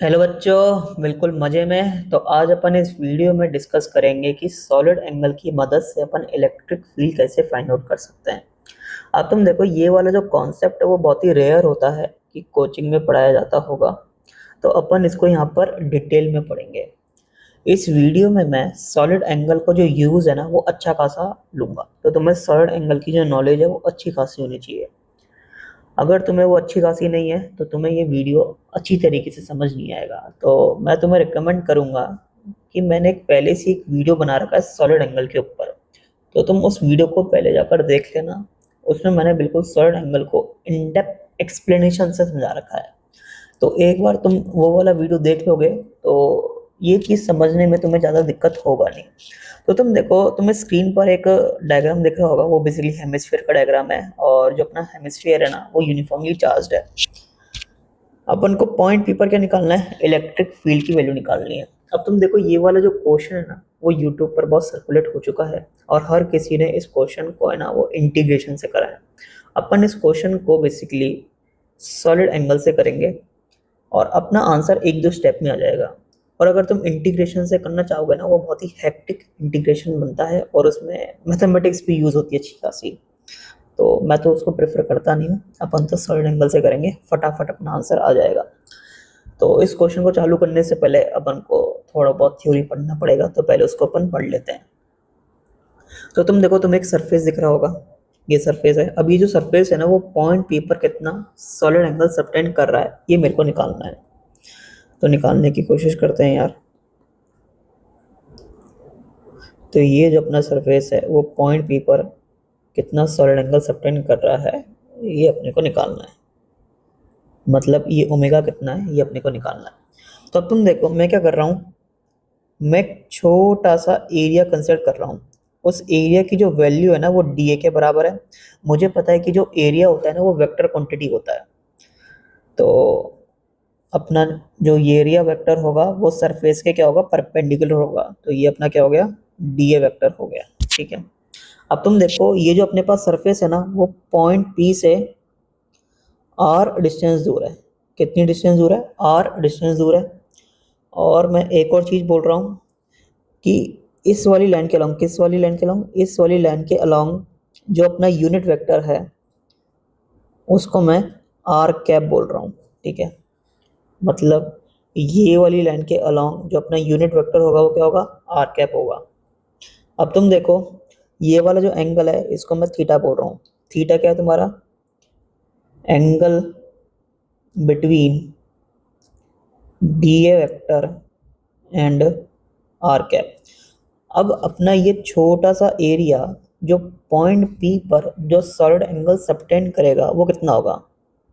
Hello बच्चों, बिल्कुल मज़े में। तो आज अपन इस वीडियो में डिस्कस करेंगे कि सॉलिड एंगल की मदद से अपन इलेक्ट्रिक फील्ड कैसे फाइंड आउट कर सकते हैं। अब तुम देखो, ये वाला जो कॉन्सेप्ट है वो बहुत ही रेयर होता है कि कोचिंग में पढ़ाया जाता होगा। तो अपन इसको यहाँ पर डिटेल में पढ़ेंगे। इस वीडियो में मैं सॉलिड एंगल को जो यूज़ है ना वो अच्छा खासा लूँगा। तो तुम्हें सॉलिड एंगल की जो नॉलेज है वो अच्छी खासी होनी चाहिए। अगर तुम्हें वो अच्छी खासी नहीं है तो तुम्हें ये वीडियो अच्छी तरीके से समझ नहीं आएगा। तो मैं तुम्हें रिकमेंड करूँगा कि मैंने एक पहले से एक वीडियो बना रखा है सॉलिड एंगल के ऊपर। तो तुम उस वीडियो को पहले जाकर देख लेना। उसमें मैंने बिल्कुल सॉलिड एंगल को इन डेप्थ एक्सप्लेनेशन से समझा रखा है। तो एक बार तुम वो वाला वीडियो देख लोगे तो ये चीज़ समझने में तुम्हें ज़्यादा दिक्कत होगा नहीं। तो तुम देखो, तुम्हें स्क्रीन पर एक डायग्राम दिख रहा होगा, वो बेसिकली हेमिस्फीयर का डायग्राम है। और जो अपना हेमिस्फीयर है ना वो यूनिफॉर्मली चार्ज्ड है। अपन को पॉइंट पी पर क्या निकालना है, इलेक्ट्रिक फील्ड की वैल्यू निकालनी है। अब तुम देखो, ये वाला जो क्वेश्चन है ना वो यूट्यूब पर बहुत सर्कुलेट हो चुका है और हर किसी ने इस क्वेश्चन को है ना वो इंटीग्रेशन से करा है। अपन इस क्वेश्चन को बेसिकली सॉलिड एंगल से करेंगे और अपना आंसर एक दो स्टेप में आ जाएगा। और अगर तुम इंटीग्रेशन से करना चाहोगे ना वो बहुत ही हेक्टिक इंटीग्रेशन बनता है और उसमें मैथमेटिक्स भी यूज़ होती है अच्छी खासी। तो मैं तो उसको प्रेफर करता नहीं हूँ। अपन तो सॉलिड एंगल से करेंगे, फटाफट अपना आंसर आ जाएगा। तो इस क्वेश्चन को चालू करने से पहले अपन को थोड़ा बहुत थ्योरी पढ़ना पड़ेगा, तो पहले उसको अपन पढ़ लेते हैं। तो तुम देखो, तुम्हें एक सरफेस दिख रहा होगा, ये सरफेस है। अब ये जो सरफेस है ना वो पॉइंट पी पर कितना सॉलिड एंगल सबटेंड कर रहा है ये मेरे को निकालना है। तो निकालने की कोशिश करते हैं यार। तो ये जो अपना सरफेस है वो पॉइंट पी पर कितना सॉलिड एंगल सबटेंड कर रहा है ये अपने को निकालना है। मतलब ये ओमेगा कितना है ये अपने को निकालना है। तो अब तुम देखो, मैं क्या कर रहा हूँ, मैं एक छोटा सा एरिया कंसिडर कर रहा हूँ। उस एरिया की जो वैल्यू है ना वो डी ए के बराबर है। मुझे पता है कि जो एरिया होता है ना वो वेक्टर क्वांटिटी होता है। तो अपना जो ये एरिया वेक्टर होगा वो सरफेस के क्या होगा, परपेंडिकुलर होगा। तो ये अपना क्या हो गया, डी ए वेक्टर हो गया। ठीक है। अब तुम देखो, ये जो अपने पास सरफेस है ना वो पॉइंट पी से आर डिस्टेंस दूर है। कितनी डिस्टेंस दूर है, आर डिस्टेंस दूर है। और मैं एक और चीज़ बोल रहा हूँ कि इस वाली लाइन के अलॉन्ग, किस वाली लाइन के अलॉन्ग, इस वाली लाइन के अलॉन्ग जो अपना यूनिट वेक्टर है उसको मैं आर कैप बोल रहा हूँ। ठीक है। मतलब ये वाली लाइन के अलॉन्ग जो अपना यूनिट वेक्टर होगा वो क्या होगा, आर कैप होगा। अब तुम देखो, ये वाला जो एंगल है इसको मैं थीटा बोल रहा हूँ। थीटा क्या है तुम्हारा, angle between D A vector and R cap. अब अपना ये छोटा सा एरिया जो पॉइंट पी पर जो सॉलिड एंगल सबटेंड करेगा वो कितना होगा,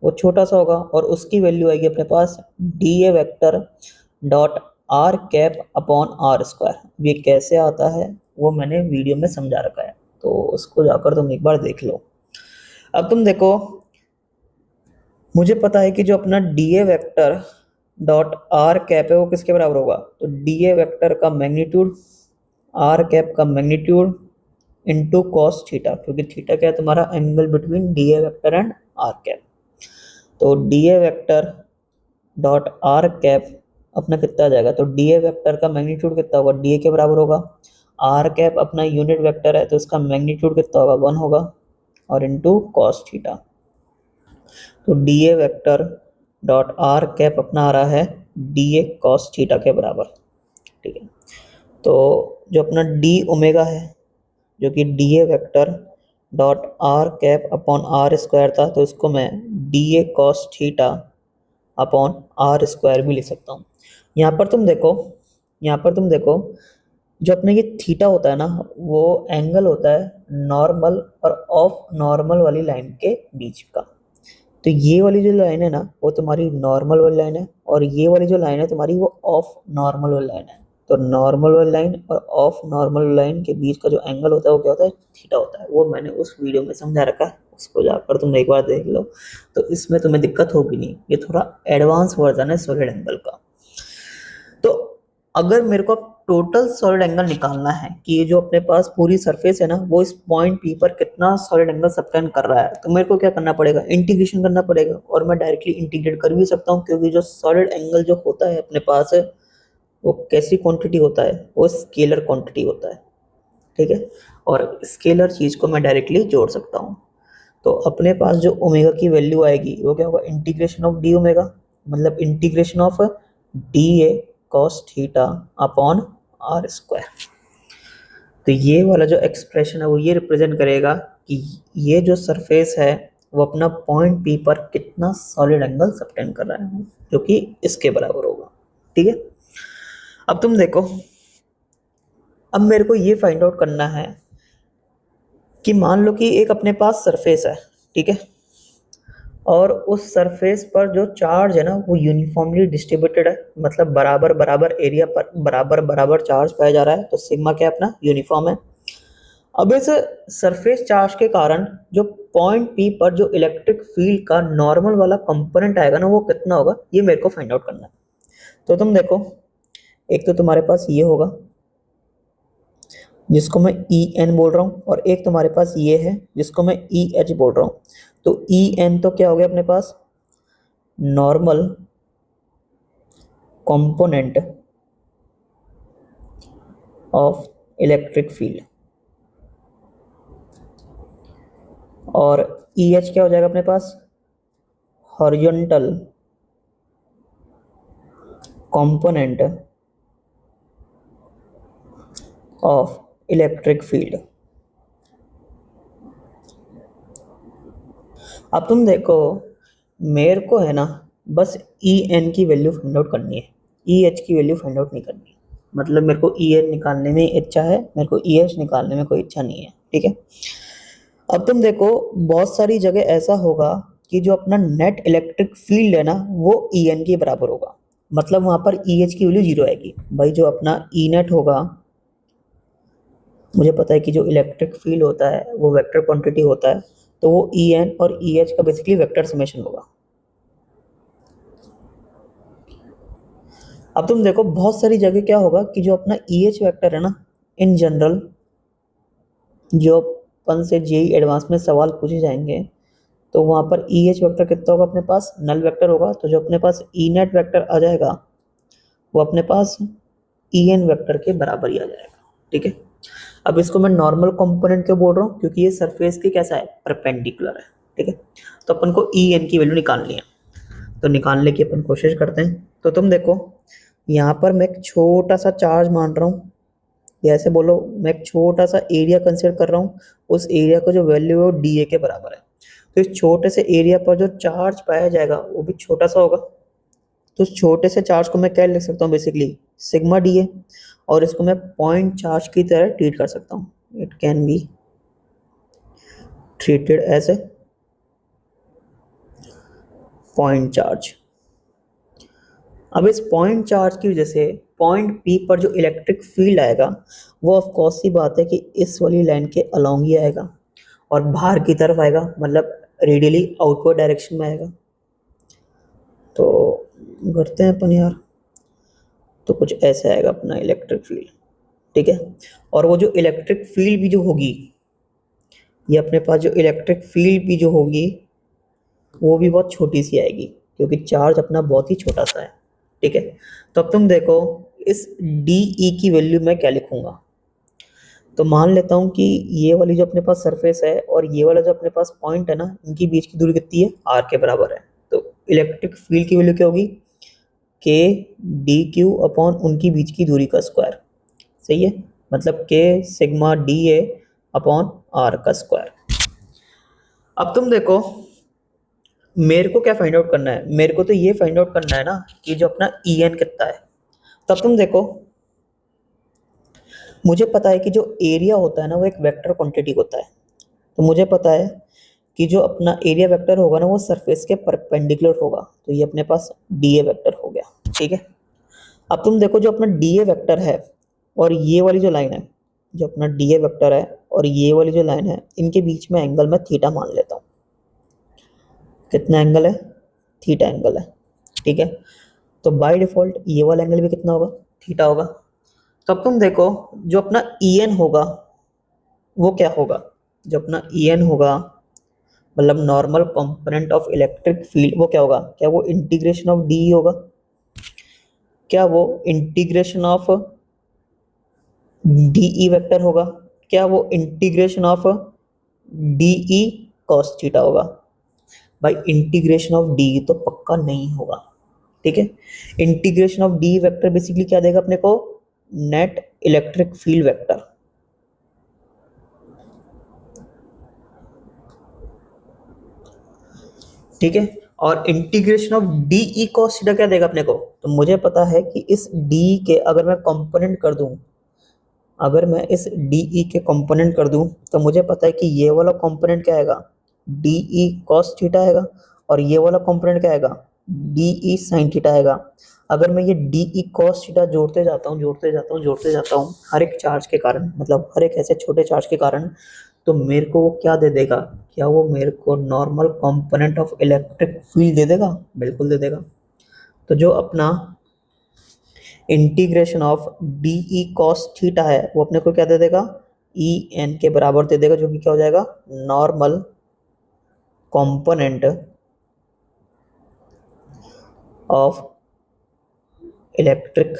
वो छोटा सा होगा और उसकी वैल्यू आएगी अपने पास D A vector dot R cap upon R square. ये कैसे आता है वो मैंने वीडियो में समझा रखा है, तो उसको जाकर तुम एक बार देख लो। अब तुम देखो, मुझे पता है कि जो अपना D A vector dot R cap है वो किसके बराबर होगा। तो डी ए वेक्टर का मैग्नीट्यूड, आर कैप का मैग्नीट्यूड इंटू कॉस थीटा, क्योंकि थीटा क्या है तुम्हारा, angle between D A vector and R cap. तो D A vector dot R cap अपना कितना आ जाएगा, तो डी ए वेक्टर का मैग्नीट्यूड कितना होगा, डी ए के बराबर होगा। आर कैप अपना यूनिट वेक्टर है तो इसका मैग्नीट्यूड कितना होगा, 1 होगा, और इंटू कॉस थीटा। तो D A vector dot R cap अपना आ रहा है डी ए कॉस थीटा के बराबर। ठीक है। तो जो अपना डी ओमेगा है जो कि D A vector dot R cap upon R square था, तो इसको मैं D A cos theta upon R square भी लिख सकता हूँ। यहाँ पर तुम देखो, यहाँ पर तुम देखो, जो अपने ये थीटा होता है ना वो एंगल होता है नॉर्मल और ऑफ नॉर्मल वाली लाइन के बीच का। तो ये वाली जो लाइन है ना वो तुम्हारी नॉर्मल वाली लाइन है और ये वाली जो लाइन है तुम्हारी वो ऑफ नॉर्मल वाली लाइन है। तो नॉर्मल वाली लाइन और ऑफ नॉर्मल लाइन के बीच का जो एंगल होता है वो क्या होता है, थीटा होता है। वो मैंने उस वीडियो में समझा रखा है, उसको जाकर तुम एक बार देख लो। तो इसमें तुम्हें दिक्कत होगी नहीं, ये थोड़ा एडवांस वर्जन है सॉलिड एंगल का। तो अगर मेरे को टोटल सॉलिड एंगल निकालना है कि ये जो अपने पास पूरी सरफेस है ना वो इस पॉइंट पी पर कितना सॉलिड एंगल सबटेंड कर रहा है, तो मेरे को क्या करना पड़ेगा, इंटीग्रेशन करना पड़ेगा। और मैं डायरेक्टली इंटीग्रेट कर भी सकता हूँ, क्योंकि जो सॉलिड एंगल जो होता है अपने पास है वो कैसी क्वांटिटी होता है, वो स्केलर क्वांटिटी होता है, ठीक है। और स्केलर चीज को मैं डायरेक्टली जोड़ सकता हूँ। तो अपने पास जो ओमेगा की वैल्यू आएगी वो क्या होगा, इंटीग्रेशन ऑफ डी ओमेगा, मतलब integration of D A cos theta upon R square. तो ये वाला जो एक्सप्रेशन है वो ये रिप्रेजेंट करेगा कि ये जो सरफेस है वो अपना पॉइंट पी पर कितना सॉलिड एंगल सबटेंड कर रहा है, जो कि इसके बराबर होगा, ठीक है। अब तुम देखो, अब मेरे को ये फाइंड आउट करना है कि मान लो कि एक अपने पास सरफेस है, ठीक है, और उस सरफेस पर जो चार्ज है ना वो यूनिफॉर्मली डिस्ट्रीब्यूटेड है, मतलब बराबर बराबर एरिया पर बराबर बराबर चार्ज पाया जा रहा है, तो सिग्मा क्या है अपना यूनिफॉर्म है। अब इस सरफेस चार्ज के कारण जो पॉइंट पी पर जो इलेक्ट्रिक फील्ड का नॉर्मल वाला कंपोनेंट आएगा ना वो कितना होगा, ये मेरे को फाइंड आउट करना है। तो तुम देखो, एक तो तुम्हारे पास ये होगा जिसको मैं ई एन बोल रहा हूँ, और एक तुम्हारे पास ये है जिसको मैं ई एच बोल रहा हूँ। तो ई एन तो क्या हो गया अपने पास, normal component of electric field, और ई एच क्या हो जाएगा अपने पास, horizontal component of electric field. अब तुम देखो, मेरे को है ना बस ई एन की वैल्यू फाइंड आउट करनी है, ई एच की वैल्यू फाइंड आउट नहीं करनी है। मतलब मेरे को ई एन निकालने में इच्छा है, मेरे को ई एच निकालने में कोई इच्छा नहीं है, ठीक है। अब तुम देखो, बहुत सारी जगह ऐसा होगा कि जो अपना नेट इलेक्ट्रिक फील्ड है ना वो ई एन के बराबर होगा, मतलब वहां पर ई एच की वैल्यू जीरो आएगी। भाई जो अपना ई नेट होगा, मुझे पता है कि जो इलेक्ट्रिक फील्ड होता है वो वेक्टर क्वांटिटी होता है, तो वो ई एन और ई एच का बेसिकली वेक्टर समेशन होगा। अब तुम देखो, बहुत सारी जगह क्या होगा कि जो अपना ई एच वेक्टर है ना, इन जनरल जो अपन से जेई एडवांस में सवाल पूछे जाएंगे तो वहाँ पर ई एच वेक्टर कितना होगा अपने पास, नल वेक्टर होगा। तो जो अपने पास ई नेट वेक्टर आ जाएगा वो अपने पास ई एन वेक्टर के बराबर ही आ जाएगा, ठीक है। अब इसको मैं नॉर्मल कंपोनेंट क्यों बोल रहा हूँ, क्योंकि ये सरफेस के कैसा है, परपेंडिकुलर है, ठीक है। तो अपन को ई एन की वैल्यू निकालनी है, तो निकालने की अपन कोशिश करते हैं। तो तुम देखो, यहाँ पर मैं एक छोटा सा चार्ज मान रहा हूँ, या ऐसे बोलो मैं एक छोटा सा एरिया कंसिडर कर रहा हूँ, उस एरिया का जो वैल्यू है वो डी ए के बराबर है। तो इस छोटे से एरिया पर जो चार्ज पाया जाएगा वो भी छोटा सा होगा। तो उस छोटे से चार्ज को मैं क्या लिख सकता हूँ, बेसिकली सिग्मा डी ए, और इसको मैं पॉइंट चार्ज की तरह ट्रीट कर सकता हूँ। It can be treated as a point charge. अब इस पॉइंट चार्ज की वजह से पॉइंट पी पर जो इलेक्ट्रिक फील्ड आएगा वो ऑफ कोर्स सी बात है कि इस वाली लाइन के अलोंग ही आएगा और बाहर की तरफ आएगा, मतलब रेडियली आउटवर्ड डायरेक्शन में आएगा। तो करते हैं अपन यार, तो कुछ ऐसे आएगा अपना इलेक्ट्रिक फील्ड, ठीक है। और वो जो इलेक्ट्रिक फील्ड भी जो होगी, ये अपने पास जो इलेक्ट्रिक फील्ड भी जो होगी वो भी बहुत छोटी सी आएगी, क्योंकि चार्ज अपना बहुत ही छोटा सा है, ठीक है। तो अब तुम देखो, इस डी ई की वैल्यू मैं क्या लिखूंगा, तो मान लेता हूँ कि ये वाली जो अपने पास सरफेस है और ये वाला जो अपने पास पॉइंट है ना, इनकी बीच की दूरी कितनी है, आर के बराबर है। तो इलेक्ट्रिक फील्ड की वैल्यू क्या होगी, के डी क्यू अपॉन उनकी बीच की दूरी का स्क्वायर, सही है, मतलब के sigma D A upon R का स्क्वायर। अब तुम देखो, मेरे को क्या फाइंड आउट करना है, मेरे को तो ये फाइंड आउट करना है ना कि जो अपना ई एन कितना है। तब तुम देखो, मुझे पता है कि जो एरिया होता है ना वो एक वेक्टर क्वांटिटी होता है, तो मुझे पता है कि जो अपना एरिया वेक्टर होगा ना वो सरफेस के परपेंडिकुलर होगा, तो ये अपने पास डी ए वेक्टर हो गया, ठीक है। अब तुम देखो, जो अपना डी ए वेक्टर है और ये वाली जो लाइन है, जो अपना डी ए वेक्टर है और ये वाली जो लाइन है, इनके बीच में एंगल मैं थीटा मान लेता हूँ। कितना एंगल है, थीटा एंगल है, ठीक है। तो बाय डिफॉल्ट ये वाला एंगल भी कितना होगा, थीटा होगा। तो अब तुम देखो जो अपना En होगा वो क्या होगा, जो अपना En होगा मतलब normal component of electric field, वो क्या होगा, क्या वो इंटीग्रेशन ऑफ डी होगा, क्या वो इंटीग्रेशन ऑफ डीई वेक्टर होगा, क्या वो integration of D E cos theta होगा। भाई इंटीग्रेशन ऑफ डी तो पक्का नहीं होगा, ठीक है। Integration of D vector basically क्या देगा अपने को, नेट इलेक्ट्रिक फील्ड वेक्टर, ठीक है। और integration of D E cos theta क्या देगा अपने को, तो मुझे पता है कि इस डी के अगर मैं कंपोनेंट कर दूं, अगर मैं इस डी ई के कंपोनेंट कर दूं तो मुझे पता है कि ये वाला कंपोनेंट क्या आएगा, डी ई कॉस थीटा आएगा, और ये वाला कंपोनेंट क्या आएगा, डी ई साइन थीटा आएगा। अगर मैं ये डी ई कॉस थीटा जोड़ते जाता हूँ जोड़ते जाता हूँ जोड़ते जाता हूँ हर एक चार्ज के कारण, मतलब हर एक ऐसे छोटे चार्ज के कारण, तो मेरे को वो क्या दे देगा, क्या वो मेरे को normal component of electric field दे देगा, बिल्कुल दे देगा। तो जो अपना integration of D E cos theta है वो अपने को क्या दे देगा, ई एन के बराबर दे देगा, जो कि क्या हो जाएगा, normal component of electric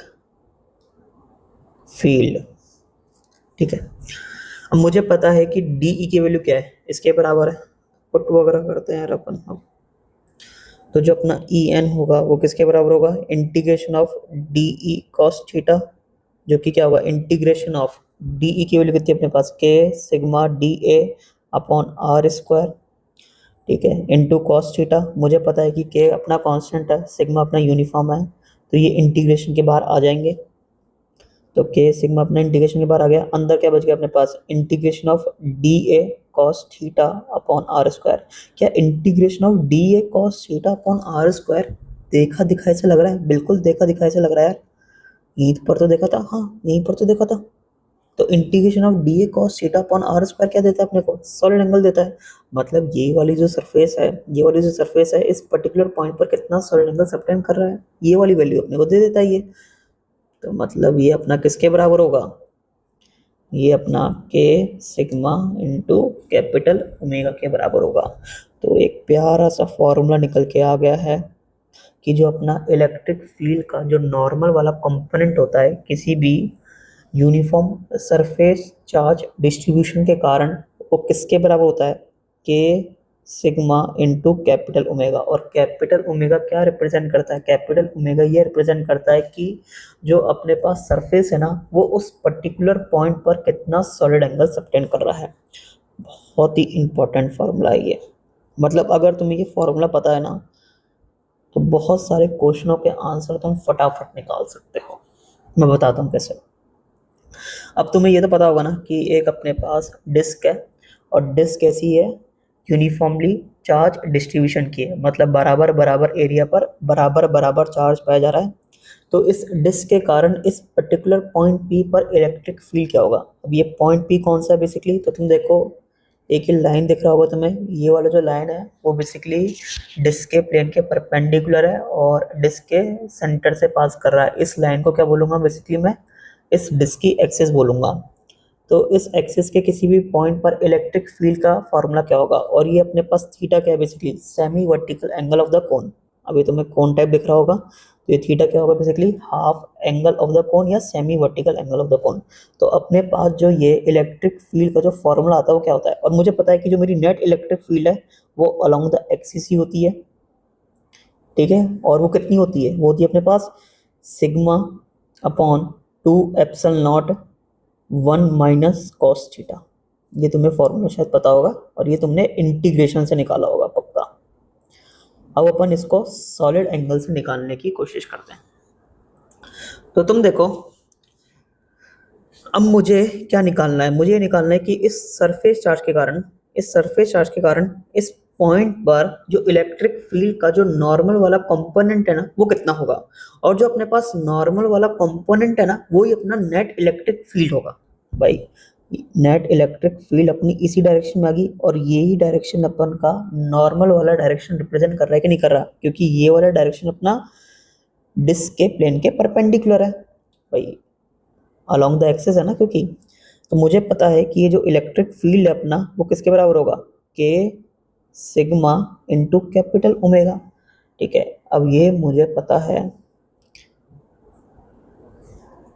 field, ठीक है। अब मुझे पता है कि डी ई की वैल्यू क्या है, इसके बराबर है, पुट वगैरह करते हैं यार अपन अब। तो जो अपना ई एन होगा वो किसके बराबर होगा, integration of D E cos theta, जो कि क्या होगा, इंटीग्रेशन ऑफ डी ई की वैल्यू कितनी है अपने पास, के sigma D A upon R square, ठीक है, इनटू कॉस थीटा। मुझे पता है कि के अपना कांस्टेंट है, सिग्मा अपना यूनिफॉर्म है, तो ये इंटीग्रेशन के बाहर आ जाएंगे। तो के सिग्मा अपना इंटीग्रेशन के बाहर आ गया, अंदर क्या बच गया अपने पास, integration of D A cos theta upon R square. क्या integration of D A cos theta upon R square देखा दिखाई से लग रहा है, बिल्कुल देखा दिखाई से लग रहा है यार, यहीं पर तो देखा था, हाँ यहीं पर तो देखा था। तो integration of D A cos theta upon R square क्या देता है अपने को, सॉलिड एंगल देता है। मतलब ये वाली जो सरफेस है, ये वाली जो सरफेस है इस पर्टिकुलर पॉइंट पर कितना सॉलिड एंगल सबटेंड कर रहा है, ये वाली वैल्यू अपने को दे देता है ये। तो मतलब ये अपना किसके बराबर होगा, ये अपना के सिग्मा इंटू कैपिटल ओमेगा के बराबर होगा। तो एक प्यारा सा फॉर्मूला निकल के आ गया है कि जो अपना इलेक्ट्रिक फील्ड का जो नॉर्मल वाला कंपोनेंट होता है किसी भी यूनिफॉर्म सरफेस चार्ज डिस्ट्रीब्यूशन के कारण, वो किसके बराबर होता है, के सिग्मा इंटू कैपिटल ओमेगा। और कैपिटल ओमेगा क्या रिप्रेजेंट करता है, कैपिटल ओमेगा ये रिप्रेजेंट करता है कि जो अपने पास सरफेस है ना वो उस पर्टिकुलर पॉइंट पर कितना सॉलिड एंगल सबटेंड कर रहा है। बहुत ही इंपॉर्टेंट फार्मूला है ये, मतलब अगर तुम्हें ये फार्मूला पता है ना तो बहुत सारे क्वेश्चनों के आंसर तुम फटाफट निकाल सकते हो। मैं बताता हूँ कैसे। अब तुम्हें ये तो पता होगा ना कि एक अपने पास डिस्क है, और डिस्क कैसी है, यूनिफॉर्मली चार्ज डिस्ट्रीब्यूशन की है, मतलब बराबर बराबर एरिया पर बराबर बराबर चार्ज पाया जा रहा है। तो इस डिस्क के कारण इस पर्टिकुलर पॉइंट पी पर इलेक्ट्रिक फील्ड क्या होगा। अब ये पॉइंट पी कौन सा है बेसिकली, तो तुम देखो एक ही लाइन दिख रहा होगा तुम्हें, ये वाला जो लाइन है वो बेसिकली डिस्क के प्लेन के परपेंडिकुलर है और डिस्क के सेंटर से पास कर रहा है। इस लाइन को क्या बोलूँगा बेसिकली मैं, इस डिस्क की एक्सिस बोलूँगा। तो इस एक्सिस के किसी भी पॉइंट पर इलेक्ट्रिक फील्ड का फॉर्मूला क्या होगा, और ये अपने पास थीटा क्या है basically, semi vertical angle of the कोन। अभी तुम्हें कोन टाइप दिख रहा होगा, तो ये थीटा क्या होगा basically, half angle of the cone या semi vertical angle of the cone. तो अपने पास जो ये इलेक्ट्रिक फील्ड का जो फॉर्मूला आता है वो क्या होता है, और मुझे पता है कि जो मेरी नेट इलेक्ट्रिक फील्ड है वो अलोंग द एक्सिस ही होती है, ठीक है। और वो कितनी होती है, वो होती है अपने पास sigma upon 2 epsilon naught 1 minus cos theta. ये तुम्हें फॉर्मूला शायद पता होगा और ये तुमने इंटीग्रेशन से निकाला होगा पक्का। अब अपन इसको सॉलिड एंगल से निकालने की कोशिश करते हैं। तो तुम देखो अब मुझे क्या निकालना है, मुझे ये निकालना है कि इस सरफेस चार्ज के कारण, इस सरफेस चार्ज के कारण इस पॉइंट पर जो इलेक्ट्रिक फील्ड का जो नॉर्मल वाला कंपोनेंट है ना वो कितना होगा, और जो अपने पास नॉर्मल वाला कंपोनेंट है ना वो ही अपना नेट इलेक्ट्रिक फील्ड होगा। भाई नेट इलेक्ट्रिक फील्ड अपनी इसी डायरेक्शन में आ गई, और यही डायरेक्शन अपन का नॉर्मल वाला डायरेक्शन रिप्रेजेंट कर रहा है कि नहीं कर रहा, क्योंकि ये वाला डायरेक्शन अपना डिस्क के प्लेन के परपेंडिकुलर है। भाई अलोंग द एक्सिस है ना, क्योंकि तो मुझे पता है कि ये जो इलेक्ट्रिक फील्ड है अपना वो किसके बराबर होगा, के सिग्मा इंटू कैपिटल ओमेगा। ठीक है, अब ये मुझे पता है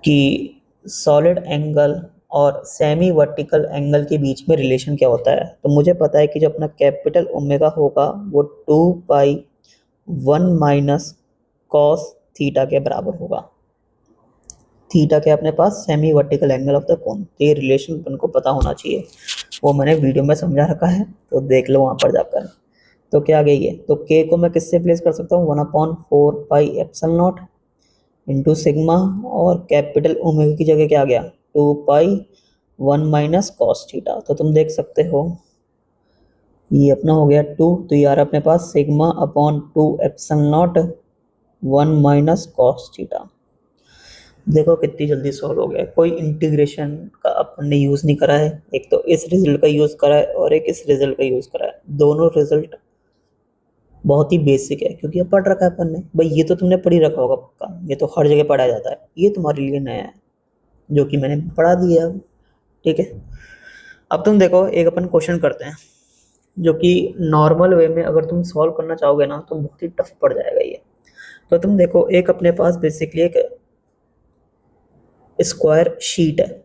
कि सॉलिड एंगल और सेमी वर्टिकल एंगल के बीच में रिलेशन क्या होता है। तो मुझे पता है कि जो अपना कैपिटल ओमेगा होगा वो 2 पाई 1 माइनस कॉस थीटा के बराबर होगा। थीटा के अपने पास semi vertical angle of the cone, तो ये रिलेशन अपन को पता होना चाहिए, वो मैंने वीडियो में समझा रखा है, तो देख लो वहाँ पर जाकर। तो क्या आ गई है, तो के को मैं किससे प्लेस कर सकता हूँ, 1/4 pi epsilon not into sigma, और कैपिटल ओमेगा की जगह क्या आ गया, 2 पाई 1 माइनस कॉस थीटा। तो तुम देख सकते हो ये अपना हो गया 2, तो ये आ रहा अपने पास sigma upon 2 epsilon naught 1 minus cos theta. देखो कितनी जल्दी सॉल्व हो गया, कोई इंटीग्रेशन का अपन ने यूज़ नहीं करा है, एक तो इस रिजल्ट का यूज़ करा है और एक इस रिजल्ट का यूज़ करा है, दोनों रिजल्ट बहुत ही बेसिक है, क्योंकि अब पढ़ रखा है अपन ने। भाई ये तो तुमने पढ़ ही रखा होगा पक्का, ये तो हर जगह पढ़ाया जाता है, ये तुम्हारे लिए नया है जो कि मैंने पढ़ा दिया अब। ठीक है, अब तुम देखो एक अपन क्वेश्चन करते हैं जो कि नॉर्मल वे में अगर तुम सॉल्व करना चाहोगे ना तो बहुत ही टफ पड़ जाएगा ये। तो तुम देखो एक अपने पास बेसिकली एक स्क्वायर शीट है,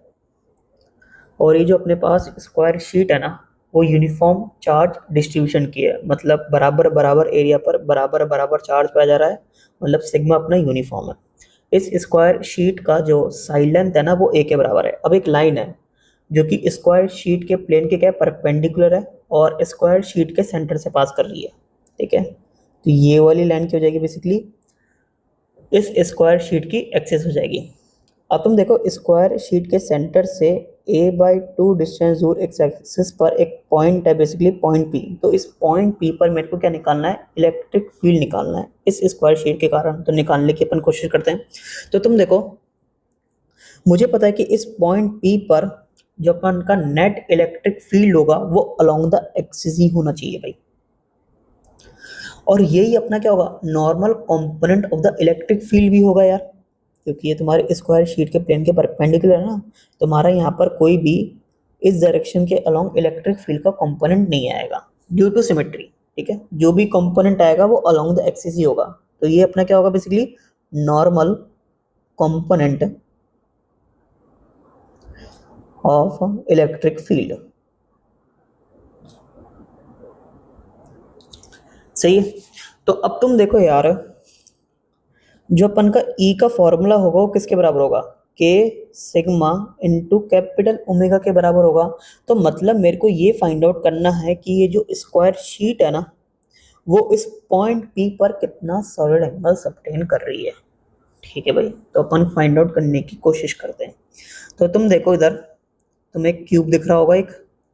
और ये जो अपने पास स्क्वायर शीट है ना वो यूनिफॉर्म चार्ज डिस्ट्रीब्यूशन की है, मतलब बराबर बराबर एरिया पर बराबर बराबर चार्ज पाया जा रहा है, मतलब सिग्मा अपना यूनिफॉर्म है। इस स्क्वायर शीट का जो साइड लेंथ है ना वो ए के बराबर है। अब एक लाइन है जो कि स्क्वायर शीट के प्लेन के क्या परपेंडिकुलर है और स्क्वायर शीट के सेंटर से पास कर रही है। ठीक है, तो ये वाली लाइन क्या हो जाएगी, बेसिकली इस स्क्वायर शीट की एक्सेस हो जाएगी। अब तुम देखो स्क्वायर शीट के सेंटर से a/2 डिस्टेंस दूर एक एक्सिस पर एक पॉइंट है, बेसिकली पॉइंट P। तो इस पॉइंट P पर मेरे को क्या निकालना है, इलेक्ट्रिक फील्ड निकालना है इस स्क्वायर शीट के कारण। तो निकालने की अपन कोशिश करते हैं। तो तुम देखो मुझे पता है कि इस पॉइंट P पर जो अपन का नेट इलेक्ट्रिक फील्ड होगा वो अलोंग द एक्सिस ही होना चाहिए भाई, और यही अपना क्या होगा, normal component of the electric field भी होगा यार, क्योंकि ये तुम्हारे स्क्वायर शीट के प्लेन के परपेंडिकुलर है ना। तुम्हारा यहाँ पर कोई भी इस डायरेक्शन के अलोंग इलेक्ट्रिक फील्ड का कंपोनेंट नहीं आएगा ड्यू टू सिमेट्री। ठीक है, जो भी कंपोनेंट आएगा वो अलोंग द एक्सिस ही होगा। तो ये अपना क्या होगा, basically normal component of electric field. सही है, तो अब तुम देखो यार जो अपन का ई का फॉर्मूला होगा वो किसके बराबर होगा, के सिग्मा इंटू कैपिटल ओमेगा के बराबर होगा। तो मतलब मेरे को ये फाइंड आउट करना है कि ये जो स्क्वायर शीट है ना वो इस पॉइंट पी पर कितना सॉलिड एंगल सबटेन कर रही है। ठीक है भाई, तो अपन फाइंड आउट करने की कोशिश करते हैं। तो तुम देखो इधर तुम्हें एक क्यूब दिख रहा होगा एक,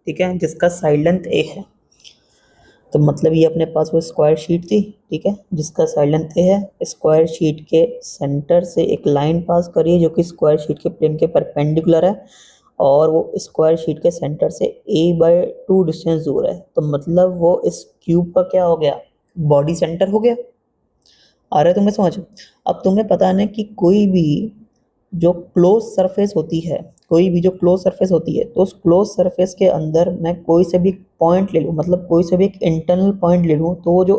ठीक है, जिसका साइड लेंथ ए है। तो मतलब ये अपने पास वो स्क्वायर शीट थी, ठीक है, जिसका साइड लेंथ ए है। स्क्वायर शीट के सेंटर से एक लाइन पास करिए जो कि स्क्वायर शीट के प्लेन के परपेंडिकुलर है, और वो स्क्वायर शीट के सेंटर से a/2 डिस्टेंस दूर है। तो मतलब वो इस क्यूब का क्या हो गया, बॉडी सेंटर हो गया। आ रहा है तुम्हें समझ। अब तुम्हें पता है कि कोई भी जो क्लोज सरफेस होती है, कोई भी जो क्लोज सरफेस होती है, तो उस क्लोज सरफेस के अंदर मैं कोई से भी पॉइंट ले लूँ, मतलब कोई से भी एक इंटरनल पॉइंट ले लूँ, तो वो जो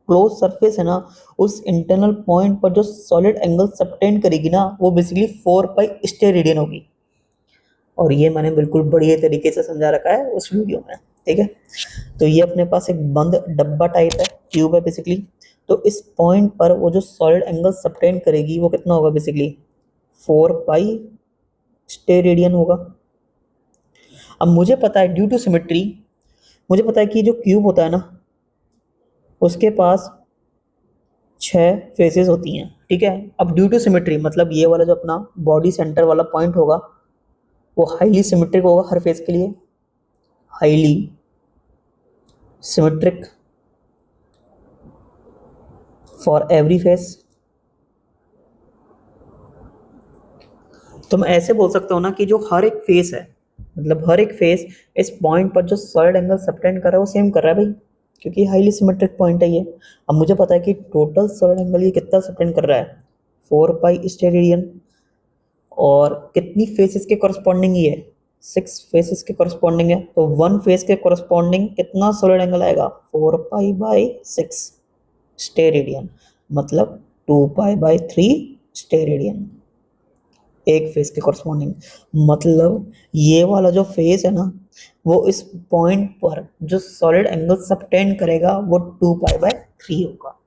क्लोज सरफेस है ना उस इंटरनल पॉइंट पर जो सॉलिड एंगल सबटेंड करेगी ना वो बेसिकली 4 पाई स्टेरेडियन होगी। और ये मैंने बिल्कुल बढ़िया तरीके से समझा रखा है उस वीडियो में। ठीक है, तो ये अपने पास एक बंद डब्बा टाइप है, ट्यूब है बेसिकली। तो इस पॉइंट पर वो जो सॉलिड एंगल सबटेंड करेगी वो कितना होगा, बेसिकली 4 पाई स्टेरेडियन होगा। अब मुझे पता है ड्यू टू सिमेट्री, मुझे पता है कि जो क्यूब होता है ना उसके पास 6 फेसेस होती हैं। ठीक है, अब ड्यू टू सिमेट्री मतलब ये वाला जो अपना बॉडी सेंटर वाला पॉइंट होगा वो हाईली सिमेट्रिक होगा हर फेस के लिए, highly symmetric for every face. तो मैं ऐसे बोल सकता हूँ ना कि जो हर एक फेस है, मतलब हर एक फेस इस पॉइंट पर जो सॉलिड एंगल सबटेंड कर रहा है वो सेम कर रहा है भाई, क्योंकि हाईली सिमेट्रिक पॉइंट है ये। अब मुझे पता है कि टोटल सॉलिड एंगल ये कितना सबटेंड कर रहा है, 4 पाई स्टेरेडियन। और कितनी फेसेस के कॉरस्पॉन्डिंग ये है, 6 फेसेस के कॉरस्पॉन्डिंग है, तो 1 फेस के कॉरस्पॉन्डिंग कितना सॉलिड एंगल आएगा, 4π/6 स्टेरेडियन, मतलब 2π/3 स्टेरेडियन एक फेस के कॉरस्पॉन्डिंग। मतलब ये वाला जो फेस है ना, वो इस पॉइंट पर जो सॉलिड एंगल सबटेंड करेगा वो 2π/3 होगा।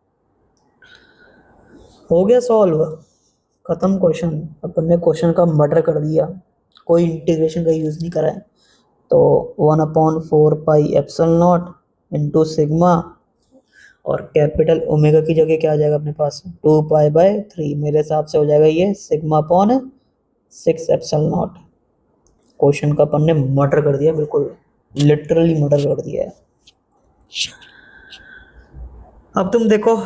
हो गया सॉल्व, खत्म क्वेश्चन। अपन ने क्वेश्चन का मर्डर कर दिया, कोई इंटीग्रेशन का यूज नहीं करा है। तो 1/4πε0 इंटू सिग्मा, और कैपिटल ओमेगा की जगह क्या आ जाएगा अपने पास, 2π/3। मेरे हिसाब से हो जाएगा ये σ/6ε0। क्वेश्चन का अपन ने मर्डर कर दिया, बिल्कुल लिटरली मर्डर कर दिया है। अब तुम देखो,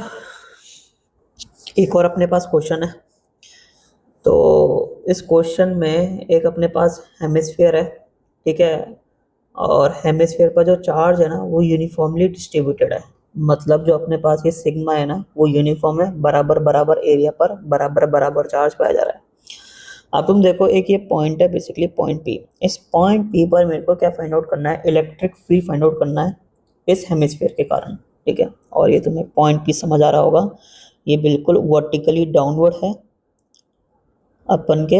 एक और अपने पास क्वेश्चन है। तो इस क्वेश्चन में एक अपने पास हेमिस्फीयर है, ठीक है, और हेमिस्फीयर पर जो चार्ज है ना वो यूनिफॉर्मली डिस्ट्रीब्यूटेड है। मतलब जो अपने पास ये सिग्मा है ना वो यूनिफॉर्म है, बराबर बराबर एरिया पर बराबर बराबर चार्ज पाया जा रहा है। अब तुम देखो, एक ये पॉइंट है बेसिकली पॉइंट पी। इस पॉइंट पी पर मेरे को क्या फाइंड आउट करना है, इलेक्ट्रिक फील्ड फाइंड आउट करना है इस हेमिस्फीयर के कारण, ठीक है। और ये तुम्हें पॉइंट पी समझ आ रहा होगा, ये बिल्कुल वर्टिकली डाउनवर्ड है अपन के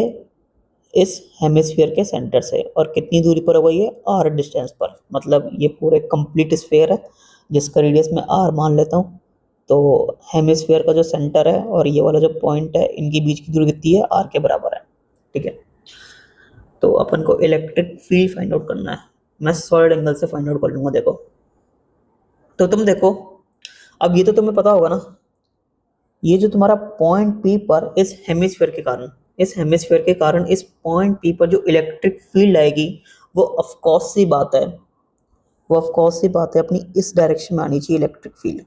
इस हेमिस्फीयर के सेंटर से, और कितनी दूरी पर होगा ये, आर डिस्टेंस पर। मतलब ये पूरे कंप्लीट स्फीयर है जिसका रेडियस मैं आर मान लेता हूँ। तो हेमिस्फीयर का जो सेंटर है और ये वाला जो पॉइंट है, इनके बीच की दूरी कितनी है, आर के बराबर है, ठीक है। तो अपन को इलेक्ट्रिक फील्ड फाइंड आउट करना है, मैं सॉलिड एंगल से फाइंड आउट कर लूंगा। देखो, तो तुम देखो, अब ये तो तुम्हें पता होगा ना, ये जो तुम्हारा पॉइंट पी पर इस हेमिस्फीयर के कारण, इस हेमिस्फीयर के कारण इस पॉइंट पी पर जो इलेक्ट्रिक फील्ड आएगी वो ऑफकोर्स सी बात है, वो ऑफकोर्स सी बात है अपनी इस डायरेक्शन में आनी चाहिए electric field,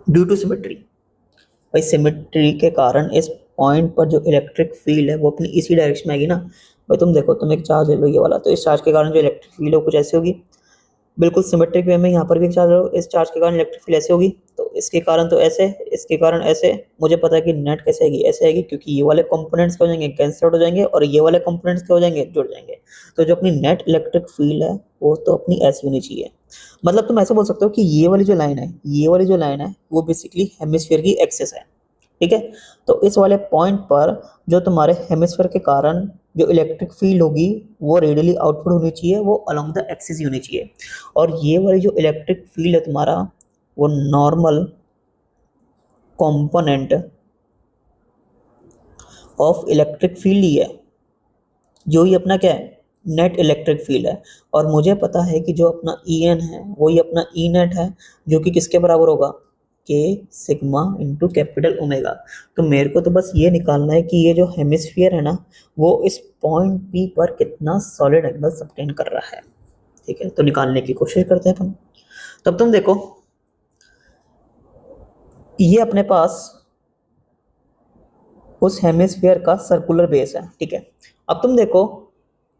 due to symmetry. भाई सिमेट्री के कारण इस पॉइंट पर जो इलेक्ट्रिक फील्ड है वो अपनी इसी डायरेक्शन में आएगी ना। भाई तुम देखो, तुम एक चार्ज ले लो ये वाला, तो इस चार्ज के कारण जो इलेक्ट्रिक फील्ड है वो कुछ ऐसी होगी, बिल्कुल सिमेट्रिक वे में। यहाँ पर भी एक चार्ज हो, इस चार्ज के कारण इलेक्ट्रिक फील्ड ऐसे होगी, तो इसके कारण तो ऐसे, इसके कारण ऐसे। मुझे पता है कि नेट कैसे आएगी, ऐसे आएगी, क्योंकि ये वाले कंपोनेंट्स क्या हो जाएंगे, कैंसिल आउट हो जाएंगे, और ये वाले कंपोनेंट्स क्या हो जाएंगे, जुड़ जाएंगे। तो जो अपनी नेट इलेक्ट्रिक फील्ड है वो तो अपनी ऐसी होनी चाहिए। मतलब तुम ऐसे बोल सकते हो कि ये वाली जो लाइन है, ये वाली जो लाइन है वो बेसिकली हेमिस्फीयर की एक्सिस है, ठीक है। तो इस वाले पॉइंट पर जो तुम्हारे हेमिस्फीयर के कारण जो इलेक्ट्रिक फील्ड होगी वो रेडियली आउटपुट होनी चाहिए, वो अलोंग द एक्सिस ही होनी चाहिए। और ये वाली जो इलेक्ट्रिक फील्ड है तुम्हारा, वो normal component of electric field ही है, जो ही अपना क्या है, नेट इलेक्ट्रिक फील्ड है। और मुझे पता है कि जो अपना ई एन है वही अपना ई नेट है, जो कि किसके बराबर होगा, के सिग्मा इंटू कैपिटल ओमेगा। तो मेरे को तो बस ये निकालना है कि ये जो हेमिस्फीयर है ना वो इस पॉइंट पी पर कितना सॉलिड एंगल सबटेंड कर रहा है, ठीक है। तो निकालने की कोशिश करते हैं अपन। तब तुम देखो, ये अपने पास उस हेमिस्फीयर का सर्कुलर बेस है, ठीक है। अब तुम देखो,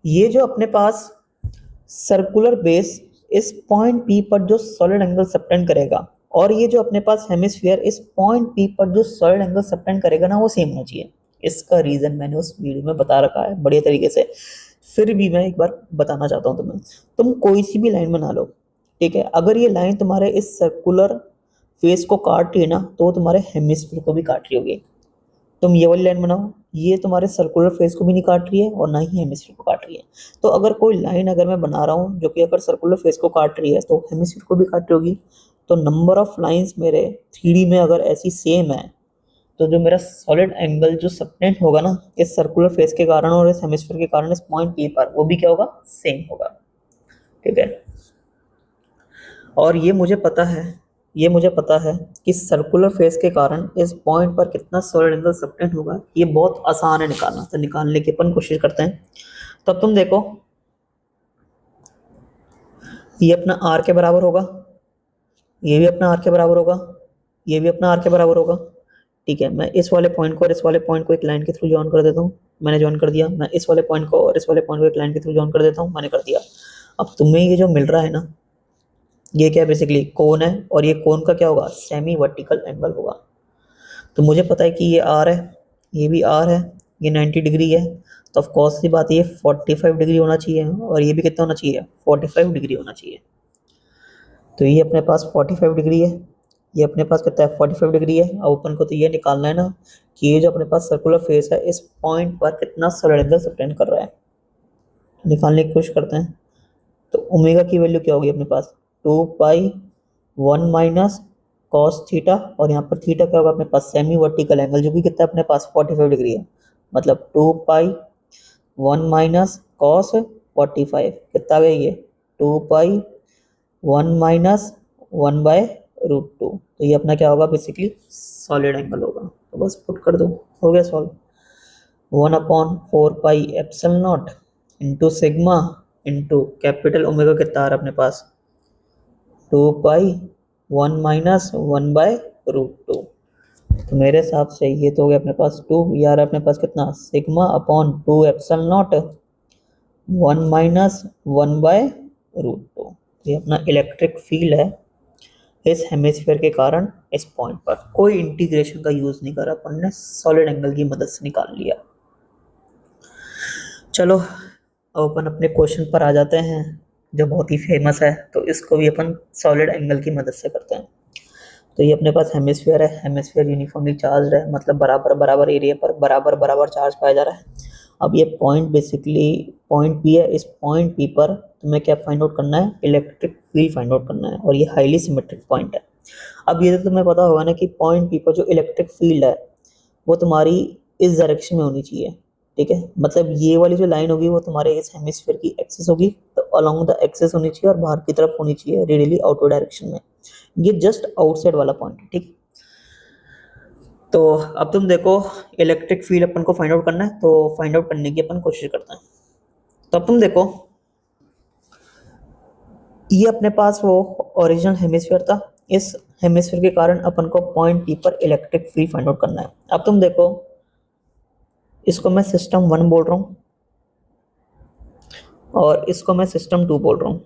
ये जो अपने पास सर्कुलर बेस इस पॉइंट पी पर जो सॉलिड एंगल सबटेंड करेगा, और ये जो अपने पास हेमिस्फीयर इस पॉइंट पी पर जो सॉलिड एंगल सबटेंड करेगा ना, वो सेम होना चाहिए। इसका रीजन मैंने उस वीडियो में बता रखा है बढ़िया तरीके से, फिर भी मैं एक बार बताना चाहता हूँ तुम्हें। तुम कोई सी भी लाइन बना लो, ठीक है, अगर ये लाइन तुम्हारे इस सर्कुलर फेस को काट रही है ना, तो वो तुम्हारे हेमिस्फीयर को भी काट रही होगी। तुम ये वाली लाइन बनाओ, ये तुम्हारे सर्कुलर फेस को भी नहीं काट रही है और ना ही हेमिस्फीयर को काट रही है। तो अगर कोई लाइन अगर मैं बना रहा हूँ जो कि अगर सर्कुलर फेस को काट रही है तो हेमिस्फीयर को भी काट रही होगी। तो नंबर ऑफ लाइंस मेरे 3D में अगर ऐसी सेम है, तो जो मेरा सॉलिड एंगल जो सबटेंड होगा ना इस सर्कुलर फेस के कारण और इस हेमिस्फीयर के कारण इस पॉइंट पी पर, वो भी क्या होगा, सेम होगा, ठीक है। और ये मुझे पता है, ये मुझे पता है कि सर्कुलर फेस के कारण इस पॉइंट पर कितना सॉलिड एंगल सबटेंड होगा, ये बहुत आसान है निकालना। तो निकालने की अपन कोशिश करते हैं। तब तुम देखो, ये अपना आर के बराबर होगा, ये भी अपना आर के बराबर होगा, ये भी अपना आर के बराबर होगा, ठीक है। मैं इस वाले पॉइंट को और इस वाले पॉइंट को एक लाइन के थ्रू जॉइन कर देता हूँ, मैंने जॉइन कर दिया। मैं इस वाले पॉइंट को और इस वाले पॉइंट को एक लाइन के थ्रू जॉइन कर देता हूँ, मैंने कर दिया। अब तुम्हें ये जो मिल रहा है ना, ये क्या है, बेसिकली कोन है, और ये कोन का क्या होगा, सेमी वर्टिकल एंगल होगा। तो मुझे पता है कि ये आर है, ये भी आर है, ये 90 डिग्री है, तो ऑफ कोर्स सी बात, ये 45 डिग्री होना चाहिए, और ये भी कितना होना चाहिए, 45 डिग्री होना चाहिए। तो ये अपने पास 45 डिग्री है, ये अपने पास कितना है, 45 डिग्री है। अब अपन को तो ये निकालना है ना कि ये जो अपने पास सर्कुलर फेस है, इस पॉइंट पर कितना सॉलिड एंगल सबटेंड कर रहा है, निकालने की कोशिश करते हैं। तो ओमेगा की वैल्यू क्या होगी अपने पास, 2 पाई 1 माइनस कॉस थीटा, और यहाँ पर थीटा क्या होगा अपने पास, सेमी वर्टिकल एंगल, जो कि कितना है अपने पास 45 डिग्री है। मतलब 2 पाई 1 माइनस कॉस 45 कितना आ गया ये, 2 पाई 1 माइनस 1/√2। तो ये अपना क्या होगा, बेसिकली सॉलिड एंगल होगा। तो बस पुट कर दो, हो गया solve. 1/4 pi epsilon not into sigma into capital omega कितना आ रहा है अपने पास, 2 पाई 1 माइनस 1/√2। तो मेरे हिसाब से ये तो हो गया अपने पास 2, यार अपने पास कितना, sigma upon 2 epsilon naught 1 minus 1/√2। ये अपना इलेक्ट्रिक फील्ड है इस हेमिस्फीयर के कारण इस पॉइंट पर। कोई इंटीग्रेशन का यूज नहीं करा अपन ने, सॉलिड एंगल की मदद से निकाल लिया। चलो अब अपन अपने क्वेश्चन पर आ जाते हैं, जो बहुत ही फेमस है, तो इसको भी अपन सॉलिड एंगल की मदद से करते हैं। तो ये अपने पास हेमिस्फीयर है, हेमिस्फीयर यूनिफॉर्मली चार्ज है, मतलब बराबर बराबर एरिया पर बराबर बराबर चार्ज पाया जा रहा है। अब ये पॉइंट बेसिकली पॉइंट पी है, इस पॉइंट पी पर तुम्हें क्या फाइंड आउट करना है, इलेक्ट्रिक फील्ड फाइंड आउट करना है, और ये हाईली सिमेट्रिक पॉइंट है। अब ये तो तुम्हें पता होगा ना कि पॉइंट पी पर जो इलेक्ट्रिक फील्ड है वो तुम्हारी इस डायरेक्शन में होनी चाहिए, ठीक है। मतलब ये वाली जो लाइन होगी वो तुम्हारे इस हेमिस्फीयर की एक्सिस होगी, तो अलोंग द एक्सिस होनी चाहिए और बाहर की तरफ होनी चाहिए, रेडियली आउटवर्ड डायरेक्शन में। ये जस्ट आउटसाइड वाला पॉइंट है, ठीक। तो अब तुम देखो, इलेक्ट्रिक फील्ड अपन को फाइंड आउट करना है, तो फाइंड आउट करने की अपन कोशिश करते हैं। तो अब तुम देखो, ये अपने पास वो ओरिजिनल हेमिस्फीयर था, इस हेमिस्फीयर के कारण अपन को पॉइंट पी पर इलेक्ट्रिक फील्ड फाइंड आउट करना है। अब तुम देखो, इसको मैं सिस्टम 1 बोल रहा हूँ और इसको मैं सिस्टम 2 बोल रहा हूँ।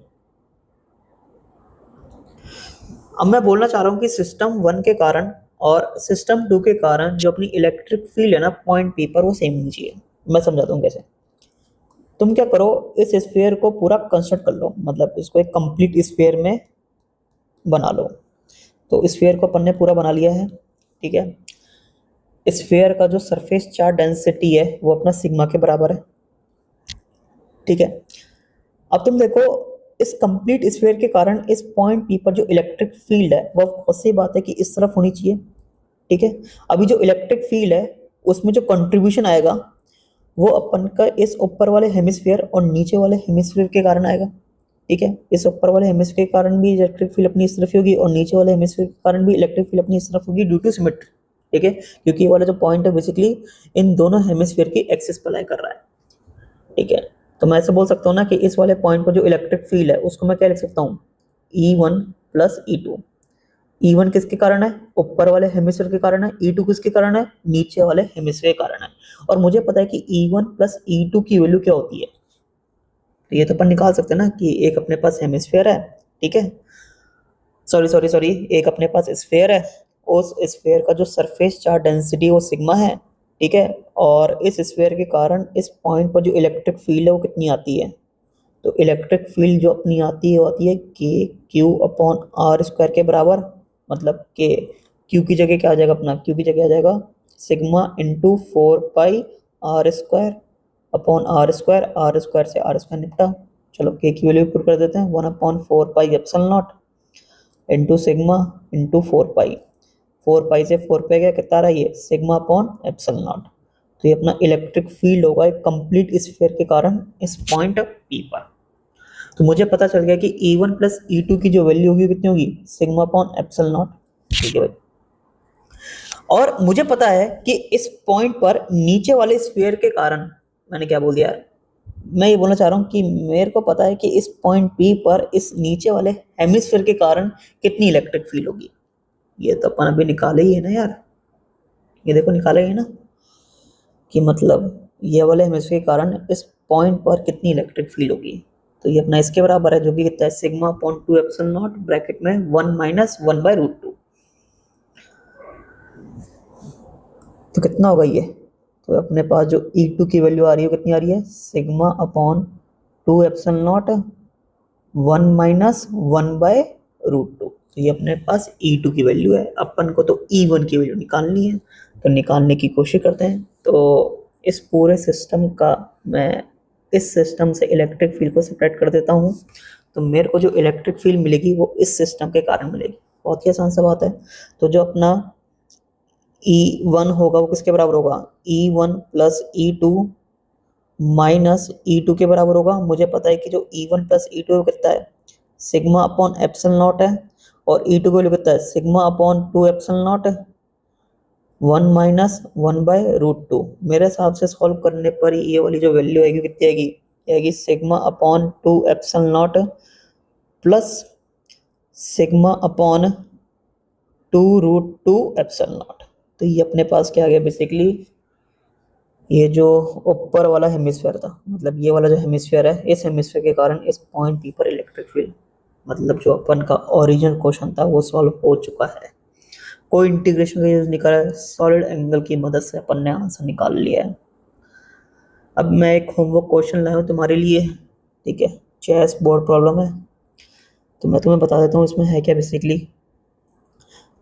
अब मैं बोलना चाह रहा हूँ कि सिस्टम 1 के कारण और सिस्टम 2 के कारण जो अपनी इलेक्ट्रिक फील्ड है ना पॉइंट पी पर, वो सेम होनी चाहिए। मैं समझाता हूँ कैसे। तुम क्या करो, इस स्फीयर को पूरा कंस्ट्रक्ट कर लो, मतलब इसको एक कंप्लीट स्फीयर में बना लो। तो स्फीयर को अपन ने पूरा बना लिया है, ठीक है। स्फीयर का जो सरफेस चार्ज डेंसिटी है वो अपना सिग्मा के बराबर है, ठीक है। अब तुम देखो, इस कंप्लीट स्फीयर के कारण इस पॉइंट पी पर जो इलेक्ट्रिक फील्ड है वो बहुत सी बात है कि इस तरफ होनी चाहिए, ठीक है। अभी जो इलेक्ट्रिक फील्ड है उसमें जो कंट्रीब्यूशन आएगा वो अपन का इस ऊपर वाले हेमिस्फीयर और नीचे वाले हेमिस्फीयर के कारण आएगा, ठीक है। इस ऊपर वाले हेमिस्फीयर के कारण भी इलेक्ट्रिक फील्ड अपनी इस तरफ होगी और नीचे वाले हेमिस्फीयर के कारण भी इलेक्ट्रिक फील्ड अपनी इस तरफ होगी, ड्यू टू सिमेट्री, ठीक है। क्योंकि ये वाला जो पॉइंट है बेसिकली इन दोनों हेमिस्फीयर की एक्सिस पर लाई कर रहा है, ठीक है। तो मैं ऐसे बोल सकता हूँ ना कि इस वाले पॉइंट पर जो इलेक्ट्रिक फील्ड है उसको मैं क्या लिख सकता हूँ, E1 प्लस E2। E1 किसके कारण है, ऊपर वाले हेमिस्फीयर के कारण है। E2 किसके कारण है, नीचे वाले हेमिस्फीयर के कारण है। और मुझे पता है कि E1 प्लस E2 की वैल्यू क्या होती है, तो ये तो अपन निकाल सकते हैं ना कि एक अपने पास हेमिस्फीयर है, ठीक है, सॉरी एक अपने पास स्फीयर है, उस स्फीयर का जो सरफेस चार्ज डेंसिटी वो सिग्मा है, ठीक है। और इस स्फीयर के कारण इस पॉइंट पर जो इलेक्ट्रिक फील्ड है वो कितनी आती है, तो इलेक्ट्रिक फील्ड जो अपनी आती है वो आती है के क्यू अपॉन आर स्क्वायर के बराबर। मतलब के क्यू की जगह क्या आ जाएगा, अपना क्यू की जगह आ जाएगा sigma into 4 pi R square upon R square से आर स्क्वायर निपटा। चलो के की वैल्यू पुट कर देते हैं, 1/4 pi epsilon not into sigma into 4 पाई। 4 पाई से 4 पाई गया, कितना आ रहा है ये, सिग्मा अपॉन एप्सिलॉन नॉट। तो ये अपना इलेक्ट्रिक फील्ड होगा एक कंप्लीट स्फीयर के कारण इस पॉइंट पी पर। तो मुझे पता चल गया कि E1 प्लस E2 की जो वैल्यू होगी कितनी होगी, सिग्मा अपॉन एप्सिलॉन नॉट, ठीक है भाई। और मुझे पता है कि इस पॉइंट पर नीचे वाले स्फीयर के कारण, मैंने क्या बोल दिया यार, मैं ये बोलना चाह रहा हूँ कि मेरे को पता है कि इस पॉइंट पी पर इस नीचे वाले हेमिस्फीयर के कारण कितनी इलेक्ट्रिक फील्ड होगी। ये तो अपन अभी निकाले ही है ना यार, ये देखो निकाले ही है ना कि मतलब ये वाले हेमिस्फीयर के कारण इस पॉइंट पर कितनी इलेक्ट्रिक फील्ड होगी। तो ये अपना इसके बराबर है, जो कि कितना है, sigma upon 2 epsilon not bracket में 1 माइनस 1/√2। तो कितना होगा ये, तो अपने पास जो E2 की वैल्यू आ रही है कितनी आ रही है, सिग्मा अपॉन 2 एप्सिलॉन नॉट 1-1/√2। तो ये अपने पास E2 की वैल्यू है। अपन को तो E1 की वैल्यू निकालनी है, तो निकालने की कोशिश करते हैं। तो इस पूरे सिस्टम का मैं इस सिस्टम से इलेक्ट्रिक फील्ड को सेपरेट कर देता हूँ। तो मेरे को जो इलेक्ट्रिक फील्ड मिलेगी वो इस सिस्टम के कारण मिलेगी। बहुत ही आसान सा बात है। तो जो अपना E1 होगा वो किसके बराबर होगा, E1 plus E2 minus E2 के बराबर होगा। मुझे पता है कि जो E1 प्लस E2 कितना है, सिग्मा अपॉन एप्सिलॉन नॉट है, और E2 की वैल्यू कितना है, सिग्मा अपॉन 2 एप्सिलॉन नॉट है, 1-1/√2। मेरे हिसाब से सॉल्व करने पर ये वाली जो वैल्यू आएगी कितनी आएगी, आएगी sigma upon 2 epsilon not plus sigma upon 2√2 epsilon not. तो ये अपने पास क्या आ गया बेसिकली, ये जो ऊपर वाला हेमिस्फीयर था, मतलब ये वाला जो हेमिस्फीयर है, इस हेमिस्फीयर के कारण इस पॉइंट पी पर इलेक्ट्रिक फील्ड, मतलब जो अपन का ओरिजिनल क्वेश्चन था वो सॉल्व हो चुका है। कोई इंटीग्रेशन का यूज नहीं करा है, सॉलिड एंगल की मदद से अपन ने आंसर निकाल लिया है। अब मैं एक होमवर्क क्वेश्चन लाया हूँ तुम्हारे लिए, ठीक है, चेस बोर्ड प्रॉब्लम है। तो मैं तुम्हें बता देता हूँ इसमें है क्या बेसिकली।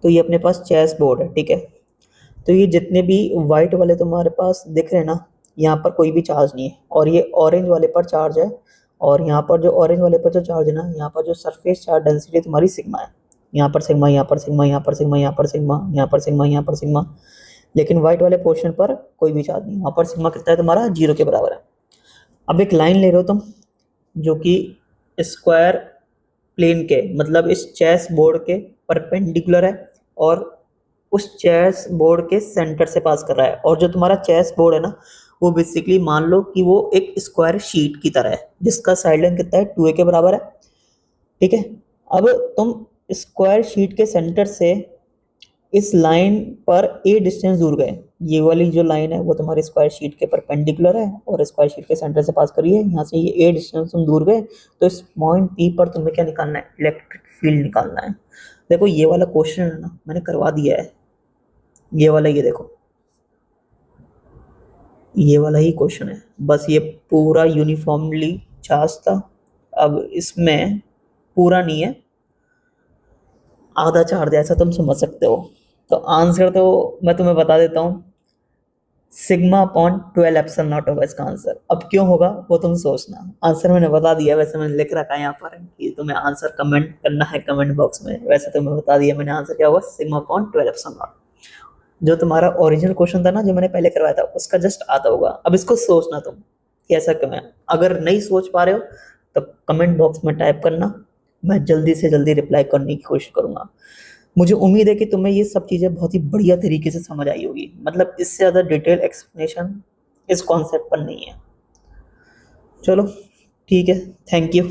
तो ये अपने पास चेस बोर्ड है, ठीक है। तो ये जितने भी वाइट वाले तुम्हारे पास दिख रहे हैं ना, यहाँ पर कोई भी चार्ज नहीं है, और ये ऑरेंज वाले पर चार्ज है। और यहाँ पर जो ऑरेंज वाले पर जो चार्ज है ना, यहाँ पर जो सरफेस चार्ज डेंसिटी तुम्हारी सिग्मा है। यहाँ पर सिग्मा, यहाँ पर सिग्मा, यहाँ पर सिग्मा, यहाँ पर सिग्मा, यहाँ पर सिग्मा, यहाँ पर सिग्मा। लेकिन व्हाइट वाले पोर्शन पर कोई भी चार्ज नहीं, वहाँ पर सिग्मा कितना है तुम्हारा, 0 के बराबर है। अब एक लाइन ले रहे हो तुम, जो कि स्क्वायर प्लेन के, मतलब इस चेस बोर्ड के परपेंडिकुलर है, और उस चेस बोर्ड के सेंटर से पास कर रहा है। और जो तुम्हारा चेस बोर्ड है ना, वो बेसिकली मान लो कि वो एक स्क्वायर शीट की तरह है, जिसका साइड लेंथ कितना है, 2a के बराबर है, ठीक है। अब तुम स्क्वायर शीट के सेंटर से इस लाइन पर a डिस्टेंस दूर गए। ये वाली जो लाइन है वो तुम्हारी स्क्वायर शीट के परपेंडिकुलर है और स्क्वायर शीट के सेंटर से पास करिए, यहाँ से ये a डिस्टेंस तुम दूर गए। तो इस पॉइंट P पर तुम्हें क्या निकालना है, इलेक्ट्रिक फील्ड निकालना है। देखो ये वाला क्वेश्चन है ना, मैंने करवा दिया है, ये वाला, ये देखो, ये वाला ही क्वेश्चन है, बस ये पूरा यूनिफॉर्मली चार्ज था। अब इसमें पूरा नहीं है, आधा चार्ज है, ऐसा तुम समझ सकते हो। तो आंसर तो मैं तुम्हें बता देता हूँ, सिग्मा अपॉन 12 एप्सिलॉन नॉट होगा इसका आंसर। अब क्यों होगा वो तुम सोचना, आंसर मैंने बता दिया। वैसे मैंने लिख रखा है यहाँ पर कि तुम्हें आंसर कमेंट करना है कमेंट बॉक्स में, वैसे तुम्हें बता दिया मैंने आंसर क्या होगा, सिग्मा अपॉन 12 एप्सिलॉन नॉट। जो तुम्हारा ओरिजिनल क्वेश्चन था ना, जो मैंने पहले करवाया था, उसका जस्ट आता होगा। अब इसको सोचना तुम कि ऐसा क्यों है। अगर नहीं सोच पा रहे हो तो कमेंट बॉक्स में टाइप करना, मैं जल्दी से जल्दी रिप्लाई करने की कोशिश करूंगा। मुझे उम्मीद है कि तुम्हें ये सब चीज़ें बहुत ही बढ़िया तरीके से समझ आई होगी, मतलब इससे ज़्यादा डिटेल एक्सप्लेनेशन इस कॉन्सेप्ट पर नहीं है। चलो ठीक है, थैंक यू।